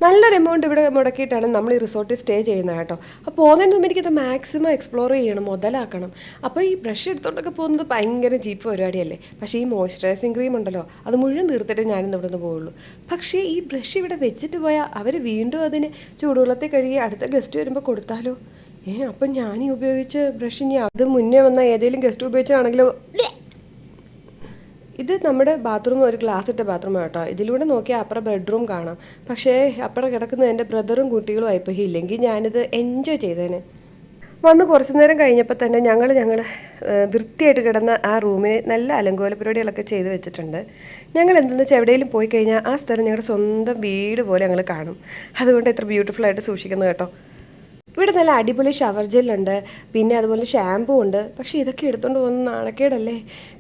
നല്ലൊരു എമൗണ്ട് ഇവിടെ മുടക്കിയിട്ടാണ് നമ്മൾ ഈ റിസോർട്ടിൽ സ്റ്റേ ചെയ്യുന്നത് കേട്ടോ. അപ്പോൾ പോകുന്നതിന് മുമ്പ് എനിക്കത് മാക്സിമം എക്സ്പ്ലോർ ചെയ്യണം, മുതലാക്കണം. അപ്പോൾ ഈ ബ്രഷ് എടുത്തോണ്ടൊക്കെ പോകുന്നത് ഭയങ്കര ചീപ്പ് പരിപാടിയല്ലേ. പക്ഷേ ഈ മോയ്സ്ചറൈസിങ് ക്രീം ഉണ്ടല്ലോ, അത് മുഴുവൻ തീർത്തിട്ട് ഞാനിന്ന് ഇവിടെ നിന്ന് പോവുള്ളൂ. പക്ഷേ ഈ ബ്രഷ് ഇവിടെ വെച്ചിട്ട് പോയാൽ അവർ വീണ്ടും അതിന് ചൂടുവെള്ളത്തിൽ കഴുകി അടുത്ത ഗസ്റ്റ് വരുമ്പോൾ കൊടുത്താലോ? അപ്പം ഞാൻ ഈ ഉപയോഗിച്ച ബ്രഷ് ഇനി അത് മുന്നേ വന്ന ഏതെങ്കിലും ഗസ്റ്റ് ഉപയോഗിച്ചാണെങ്കിലോ. ഇത് നമ്മുടെ ബാത്റൂം ഒരു ഗ്ലാസ് ഇട്ട ബാത്റൂമാണ് കേട്ടോ. ഇതിലൂടെ നോക്കിയാൽ അപ്പുറം ബെഡ്റൂം കാണാം. പക്ഷേ അപ്പുറം കിടക്കുന്നത് എൻ്റെ ബ്രദറും കുട്ടികളും ആയിപ്പോൾ. ഇല്ലെങ്കിൽ ഞാനിത് എൻജോയ് ചെയ്തേനെ. വന്ന് കുറച്ച് നേരം കഴിഞ്ഞപ്പോൾ തന്നെ ഞങ്ങൾ വൃത്തിയായിട്ട് കിടന്ന ആ റൂമിന് നല്ല അലങ്കോല പരിപാടികളൊക്കെ ചെയ്ത് വെച്ചിട്ടുണ്ട്. ഞങ്ങൾ എന്തെന്ന് വെച്ചാൽ എവിടെയെങ്കിലും പോയി കഴിഞ്ഞാൽ ആ സ്ഥലം ഞങ്ങളുടെ സ്വന്തം വീട് പോലെ ഞങ്ങൾ കാണും. അതുകൊണ്ട് ഇത്ര ബ്യൂട്ടിഫുള്ളായിട്ട് സൂക്ഷിക്കുന്നത് കേട്ടോ. ഇവിടെ നല്ല അടിപൊളി ഷവർ ജെല്ലുണ്ട്, പിന്നെ അതുപോലെ ഷാമ്പൂ ഉണ്ട്. പക്ഷേ ഇതൊക്കെ എടുത്തുകൊണ്ട് പോകുന്ന നാണക്കേടല്ലേ.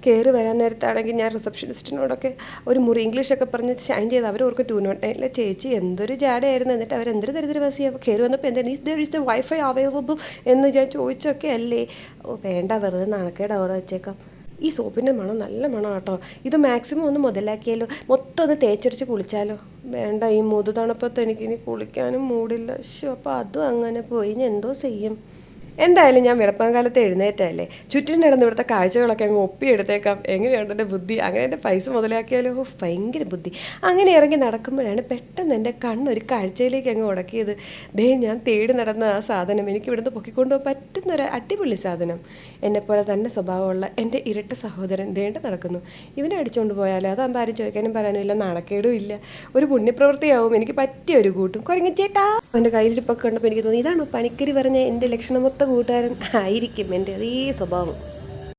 കയറി വരാൻ നേരത്താണെങ്കിൽ ഞാൻ റിസപ്ഷനിസ്റ്റിനോടൊക്കെ ഒരു മുറി ഇംഗ്ലീഷൊക്കെ പറഞ്ഞ് ഷൈൻ ചെയ്ത് അവർക്ക് 209 ചേച്ചി എന്തൊരു ജാടയായിരുന്നു. എന്നിട്ട് അവരെന്തൊരു ദരിദ്രവാസിയാണ് കയറി വന്നപ്പോൾ എന്താണ് ഈസ് ദ വൈഫൈ അവൈലബിൾ എന്ന് ഞാൻ ചോദിച്ചൊക്കെ അല്ലേ. വേണ്ട, വെറുതെ നാണക്കേട് വെച്ചേക്കാം. ഈ സോപ്പിൻ്റെ മണം നല്ല മണം കേട്ടോ. ഇത് മാക്സിമം ഒന്ന് മുതലാക്കിയാലോ, മൊത്തം ഒന്ന് തേച്ചടിച്ച് കുളിച്ചാലോ. വേണ്ട, ഈ മുതു തണുപ്പത്ത് എനിക്കിനി കുളിക്കാനും മൂടില്ല. അപ്പോൾ അതും അങ്ങനെ പോയി ഞാൻ എന്തോ ചെയ്യും. എന്തായാലും ഞാൻ വെളുപ്പാങ്കാലത്ത് എഴുന്നേറ്റല്ലേ, ചുറ്റിനും നടന്ന് ഇവിടുത്തെ കാഴ്ചകളൊക്കെ അങ്ങ് ഒപ്പിയെടുത്തേക്കാം. എങ്ങനെയുണ്ട് എൻ്റെ ബുദ്ധി? അങ്ങനെ എൻ്റെ പൈസ മുതലാക്കിയാലോ. ഭയങ്കര ബുദ്ധി. അങ്ങനെ ഇറങ്ങി നടക്കുമ്പോഴാണ് പെട്ടെന്ന് എൻ്റെ കണ്ണൊരു കാഴ്ചയിലേക്ക് അങ്ങ് ഉടക്കിയത്. ഞാൻ തേടി നടന്ന ആ സാധനം എനിക്ക് ഇവിടുന്ന് പൊക്കിക്കൊണ്ടുപോകാൻ പറ്റുന്നൊരു അടിപൊളി സാധനം. എന്നെപ്പോലെ തന്നെ സ്വഭാവമുള്ള എൻ്റെ ഇരട്ട സഹോദരൻ നടക്കുന്നു. ഇവനെ അടിച്ചുകൊണ്ട് പോയാലോ, അതാകുമ്പോൾ ആരും ചോദിക്കാനും പറയാനും ഇല്ല, നാണക്കേടും ഇല്ല. ഒരു പുണ്യപ്രവൃത്തിയാവും, എനിക്ക് പറ്റിയ ഒരു കൂട്ടും. കുരങ്ങിച്ചേട്ടാ അവൻ്റെ കയ്യിലിരിപ്പൊക്കെ കണ്ടപ്പോൾ എനിക്ക് തോന്നി ഇതാണ് പണിക്കരി പറഞ്ഞ എൻ്റെ ലക്ഷണമൊത്ത കൂട്ടുകാരൻ ആയിരിക്കും എൻ്റെ അതേ സ്വഭാവം.